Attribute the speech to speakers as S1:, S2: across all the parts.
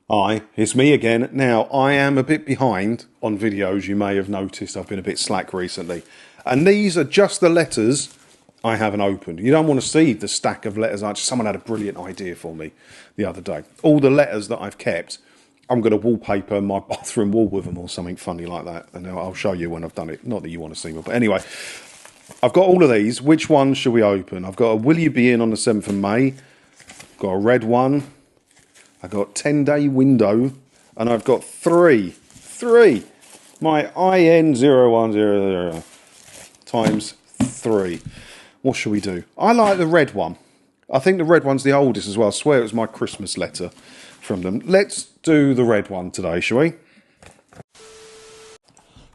S1: Hi, it's me again. Now, I am a bit behind on videos. You may have noticed I've been a bit slack recently. And these are just the letters I haven't opened. You don't want to see the stack of letters. Someone had a brilliant idea for me the other day. All the letters that I've kept, I'm going to wallpaper my bathroom wall with them or something funny like that. And I'll show you when I've done it. Not that you want to see me, but anyway. I've got all of these. Which one should we open? I've got a Will You Be In on the 7th of May. I've got a red one. I've got 10-day window, and I've got three. My IN0100 times 3. What shall we do? I like the red one. I think the red one's the oldest as well. I swear it was my Christmas letter from them. Let's do the red one today, shall we?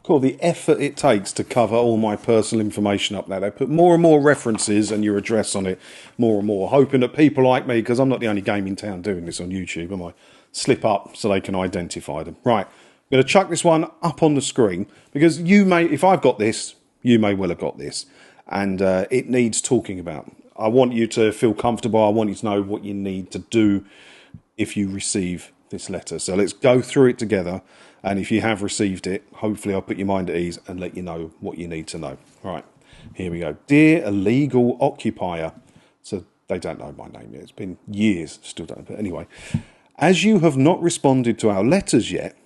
S1: Cool, the effort it takes to cover all my personal information up there. They put more and more references and your address on it, more and more, hoping that people like me, because I'm not the only game in town doing this on YouTube, am I? Slip up so they can identify them. Right, I'm going to chuck this one up on the screen, because you may, if I've got this, you may well have got this, and it needs talking about. I want you to feel comfortable. I want you to know what you need to do if you receive this letter. So let's go through it together. And if you have received it, hopefully I'll put your mind at ease and let you know what you need to know. Right, here we go. Dear illegal occupier. So they don't know my name yet. It's been years, still don't. But anyway, as you have not responded to our letters yet,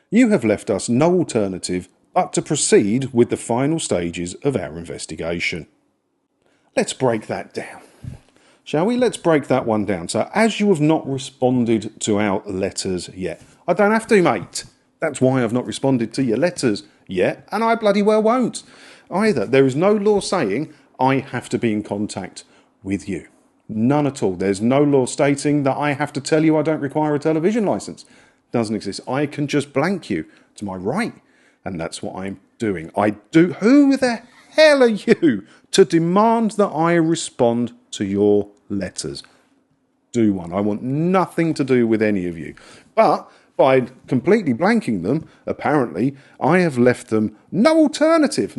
S1: you have left us no alternative but to proceed with the final stages of our investigation. Let's break that down. Shall we? Let's break that one down. So, as you have not responded to our letters yet. I don't have to, mate. That's why I've not responded to your letters yet, and I bloody well won't either. There is no law saying I have to be in contact with you. None at all. There's no law stating that I have to tell you I don't require a television licence. Doesn't exist. I can just blank you to my right, and that's what I'm doing. I do. Who the hell are you to demand that I respond to your letters? Do one. I want nothing to do with any of you. But by completely blanking them, apparently, I have left them no alternative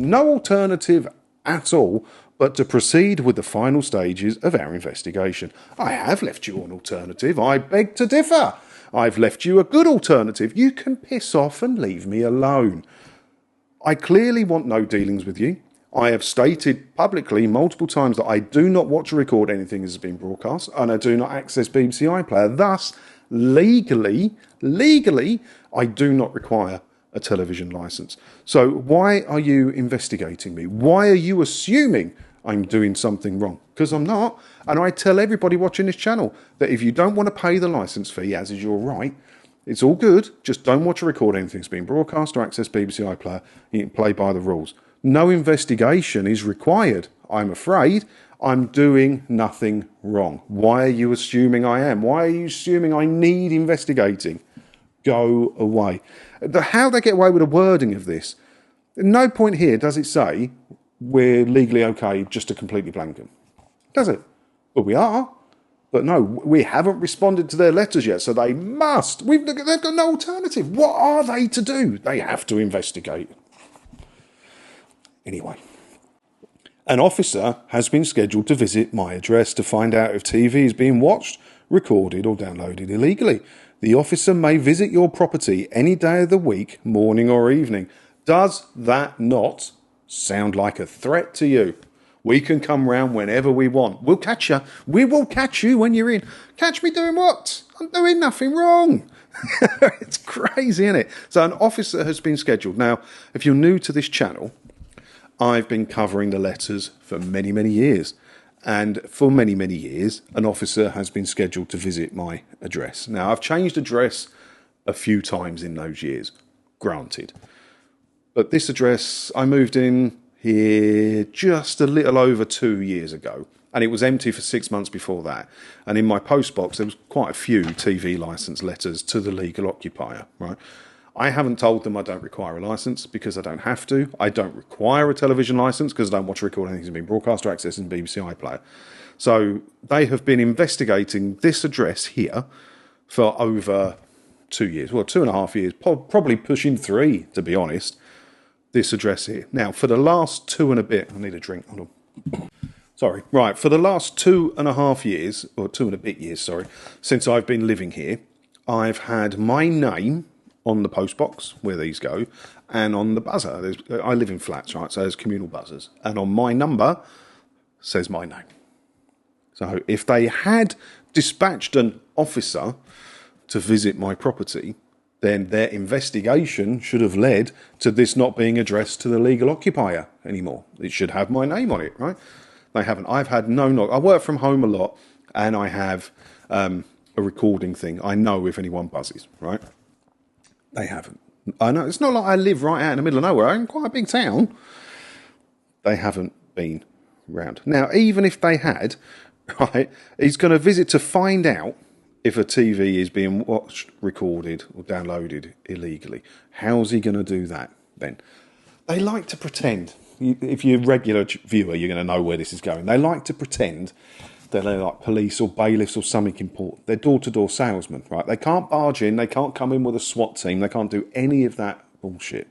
S1: at all, but to proceed with the final stages of our investigation. I have left you an alternative. I beg to differ. I've left you a good alternative. You can piss off and leave me alone. I clearly want no dealings with you. I have stated publicly multiple times that I do not watch or record anything as has been broadcast, and I do not access BBC iPlayer. Thus, legally, I do not require a television licence. So why are you investigating me? Why are you assuming I'm doing something wrong? Because I'm not. And I tell everybody watching this channel that if you don't want to pay the licence fee, as is your right, it's all good. Just don't watch or record anything that's been broadcast or access BBC iPlayer. You can play by the rules. No investigation is required. I'm afraid I'm doing nothing wrong. Why are you assuming I am? Why are you assuming I need investigating? Go away. How they get away with the wording of this? At no point here does it say we're legally okay just to completely blank them. Does it? Well, we are. But no, we haven't responded to their letters yet, so they must. They've got no alternative. What are they to do? They have to investigate. Anyway, an officer has been scheduled to visit my address to find out if TV is being watched, recorded or downloaded illegally. The officer may visit your property any day of the week, morning or evening. Does that not sound like a threat to you? We can come round whenever we want. We'll catch you. We will catch you when you're in. Catch me doing what? I'm doing nothing wrong. It's crazy, isn't it? So an officer has been scheduled. Now, if you're new to this channel, I've been covering the letters for many, many years. And for many, many years, an officer has been scheduled to visit my address. Now, I've changed address a few times in those years, granted. But this address, I moved in here just a little over 2 years ago. And it was empty for 6 months before that. And in my post box, there was quite a few TV licence letters to the legal occupier, right? I haven't told them I don't require a licence because I don't have to. I don't require a television licence because I don't watch or record anything that's been broadcast or accessed in BBC iPlayer. So they have been investigating this address here for over 2 years. Well, 2.5 years, probably pushing 3, to be honest, this address here. Now, for the last 2 and a bit, I need a drink, hold on. Sorry, right, for the last 2.5 years, or 2 and a bit years, sorry, since I've been living here, I've had my name on the postbox where these go, and on the buzzer. I live in flats, right? So there's communal buzzers, and on my number says my name. So if they had dispatched an officer to visit my property, then their investigation should have led to this not being addressed to the legal occupier anymore. It should have my name on it, right? They haven't. I've had no knock. I work from home a lot, and I have a recording thing. I know if anyone buzzes, right? They haven't. I know it's not like I live right out in the middle of nowhere. I'm in quite a big town. They haven't been round. Now, even if they had, right, he's going to visit to find out if a TV is being watched, recorded, or downloaded illegally. How's he going to do that then? They like to pretend. If you're a regular viewer, you're going to know where this is going. They like to pretend that they're like police or bailiffs or something important. They're door-to-door salesmen, right? They can't barge in. They can't come in with a SWAT team. They can't do any of that bullshit.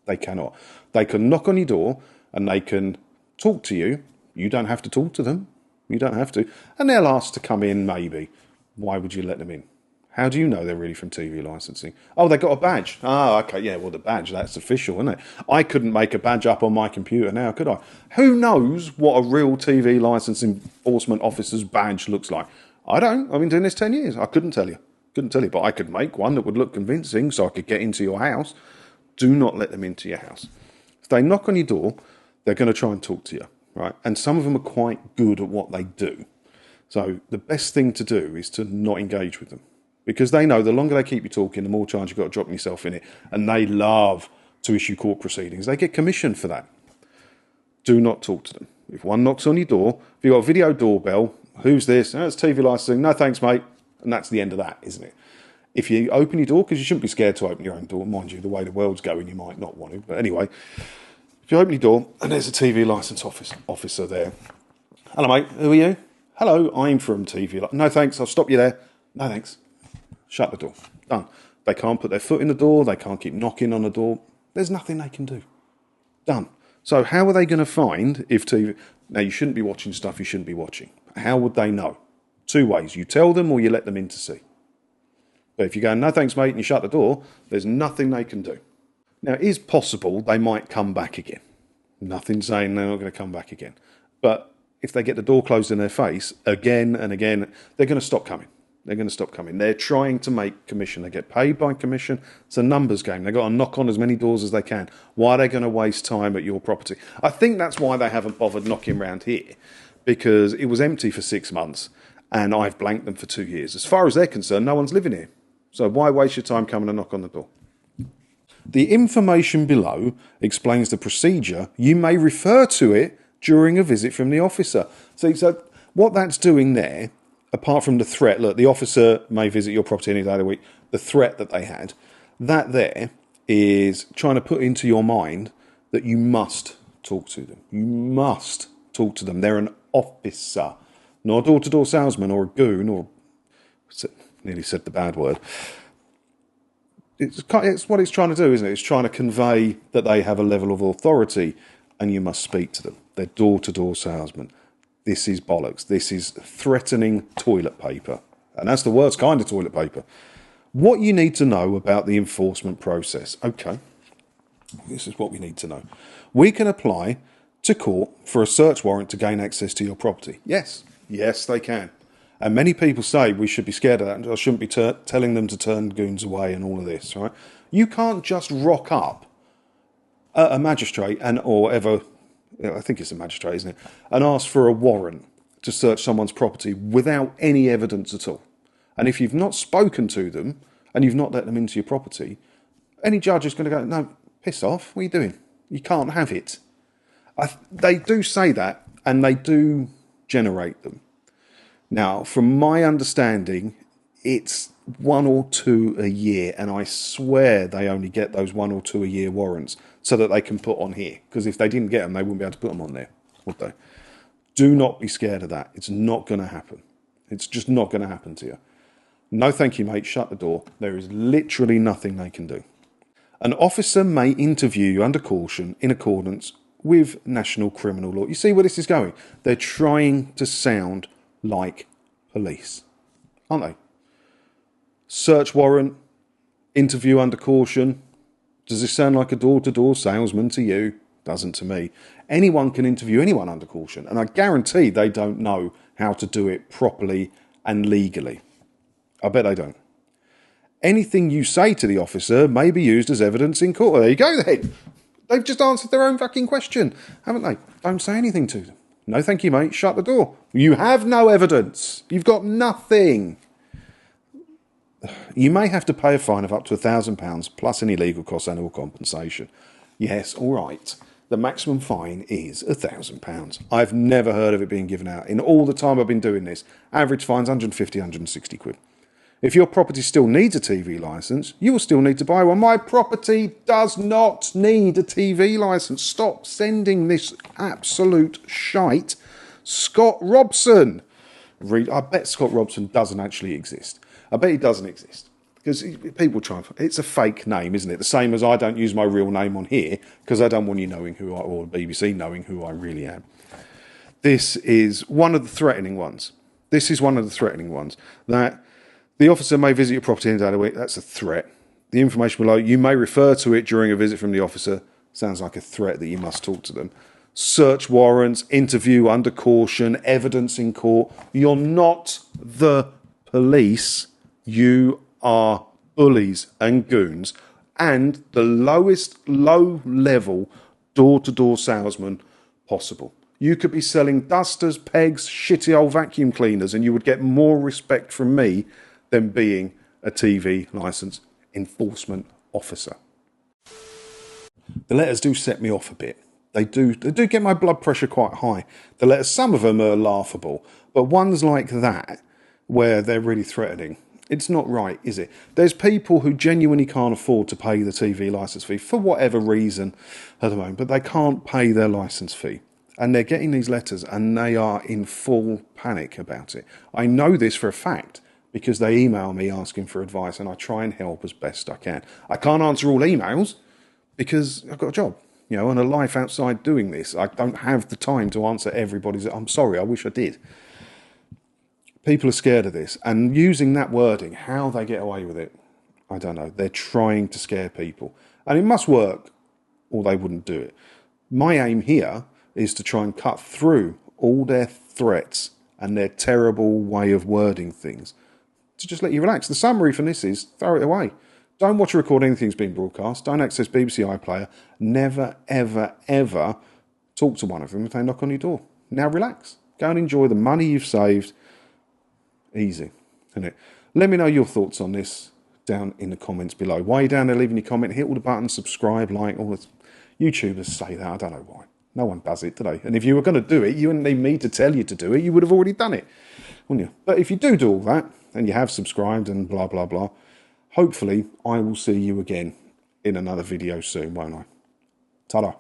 S1: They cannot. They can knock on your door and they can talk to you. You don't have to talk to them. You don't have to. And they'll ask to come in, maybe. Why would you let them in? How do you know they're really from TV licensing? Oh, they got a badge. Oh, okay, yeah, well, the badge, that's official, isn't it? I couldn't make a badge up on my computer now, could I? Who knows what a real TV license enforcement officer's badge looks like? I don't. I've been doing this 10 years. I couldn't tell you. But I could make one that would look convincing so I could get into your house. Do not let them into your house. If they knock on your door, they're going to try and talk to you, right? And some of them are quite good at what they do. So the best thing to do is to not engage with them, because they know the longer they keep you talking, the more chance you've got of dropping yourself in it. And they love to issue court proceedings. They get commission for that. Do not talk to them. If one knocks on your door, if you've got a video doorbell, who's this? Oh, it's TV licensing. No, thanks, mate. And that's the end of that, isn't it? If you open your door, because you shouldn't be scared to open your own door, mind you, the way the world's going, you might not want to. But anyway, if you open your door and there's a TV license officer there. Hello, mate. Who are you? Hello, I'm from TV. No, thanks. I'll stop you there. No, thanks. Shut the door. Done. They can't put their foot in the door. They can't keep knocking on the door. There's nothing they can do. Done. So how are they going to find if TV... Now, you shouldn't be watching stuff you shouldn't be watching. How would they know? Two ways. You tell them or you let them in to see. But if you go, no thanks, mate, and you shut the door, there's nothing they can do. Now, it is possible they might come back again. Nothing saying they're not going to come back again. But if they get the door closed in their face again and again, they're going to stop coming. They're trying to make commission. They get paid by commission. It's a numbers game. They've got to knock on as many doors as they can. Why are they going to waste time at your property? I think that's why they haven't bothered knocking around here, because it was empty for 6 months and I've blanked them for 2 years. As far as they're concerned, no one's living here. So why waste your time coming and knock on the door? The information below explains the procedure. You may refer to it during a visit from the officer. So what that's doing there, apart from the threat, look, the officer may visit your property any day of the week, the threat that they had, that there is trying to put into your mind that you must talk to them. You must talk to them. They're an officer, not a door-to-door salesman or a goon or... Nearly said the bad word. It's what it's trying to do, isn't it? It's trying to convey that they have a level of authority and you must speak to them. They're door-to-door salesmen. This is bollocks. This is threatening toilet paper. And that's the worst kind of toilet paper. What you need to know about the enforcement process. Okay, this is what we need to know. We can apply to court for a search warrant to gain access to your property. Yes, they can. And many people say we should be scared of that and I shouldn't be telling them to turn goons away and all of this, right? You can't just rock up at a magistrate or ever, I think it's a magistrate, isn't it, and ask for a warrant to search someone's property without any evidence at all. And if you've not spoken to them and you've not let them into your property, any judge is going to go, no, piss off, what are you doing? You can't have it. They do say that and they do generate them. Now, from my understanding, it's 1 or 2 a year, and I swear they only get those 1 or 2 a year warrants so that they can put on here. Because if they didn't get them, they wouldn't be able to put them on there, would they? Do not be scared of that. It's not going to happen. It's just not going to happen to you. No thank you, mate. Shut the door. There is literally nothing they can do. An officer may interview you under caution in accordance with national criminal law. You see where this is going? They're trying to sound like police, aren't they? Search warrant, interview under caution. Does this sound like a door-to-door salesman to you? Doesn't to me. Anyone can interview anyone under caution, and I guarantee they don't know how to do it properly and legally. I bet they don't. Anything you say to the officer may be used as evidence in court. Well, there you go then. They've just answered their own fucking question, haven't they? Don't say anything to them. No, thank you, mate. Shut the door. You have no evidence. You've got nothing. You may have to pay a fine of up to £1,000 plus any legal costs and/or compensation. Yes, all right. The maximum fine is £1,000. I've never heard of it being given out. In all the time I've been doing this, average fine's 150, 160 quid. If your property still needs a TV licence, you will still need to buy one. My property does not need a TV licence. Stop sending this absolute shite. Scott Robson. I bet Scott Robson doesn't actually exist. I bet he doesn't exist. Because people try and... It's a fake name, isn't it? The same as I don't use my real name on here because I don't want you knowing who I... or the BBC knowing who I really am. This is one of the threatening ones. This is one of the threatening ones. That the officer may visit your property any day of the week. That's a threat. The information below, you may refer to it during a visit from the officer. Sounds like a threat that you must talk to them. Search warrants, interview under caution, evidence in court. You're not the police. You are bullies and goons and the lowest low-level door-to-door salesman possible. You could be selling dusters, pegs, shitty old vacuum cleaners and you would get more respect from me than being a TV licence enforcement officer. The letters do set me off a bit. They do get my blood pressure quite high. The letters, some of them are laughable, but ones like that where they're really threatening, it's not right, is it? There's people who genuinely can't afford to pay the TV licence fee for whatever reason at the moment, but they can't pay their licence fee. And they're getting these letters and they are in full panic about it. I know this for a fact because they email me asking for advice and I try and help as best I can. I can't answer all emails because I've got a job, you know, and a life outside doing this. I don't have the time to answer everybody's... I'm sorry, I wish I did. People are scared of this, and using that wording, how they get away with it, I don't know. They're trying to scare people, and it must work, or they wouldn't do it. My aim here is to try and cut through all their threats and their terrible way of wording things to just let you relax. The summary from this is throw it away. Don't watch or record anything that's being broadcast. Don't access BBC iPlayer. Never, ever, ever talk to one of them if they knock on your door. Now relax. Go and enjoy the money you've saved. Easy, isn't it? Let me know your thoughts on this down in the comments below. While you're down there leaving your comment, hit all the buttons, subscribe, like, all the... YouTubers say that, I don't know why. No one does it, do they? And if you were going to do it, you wouldn't need me to tell you to do it. You would have already done it, wouldn't you? But if you do all that, and you have subscribed and blah, blah, blah, hopefully I will see you again in another video soon, won't I? Ta-da.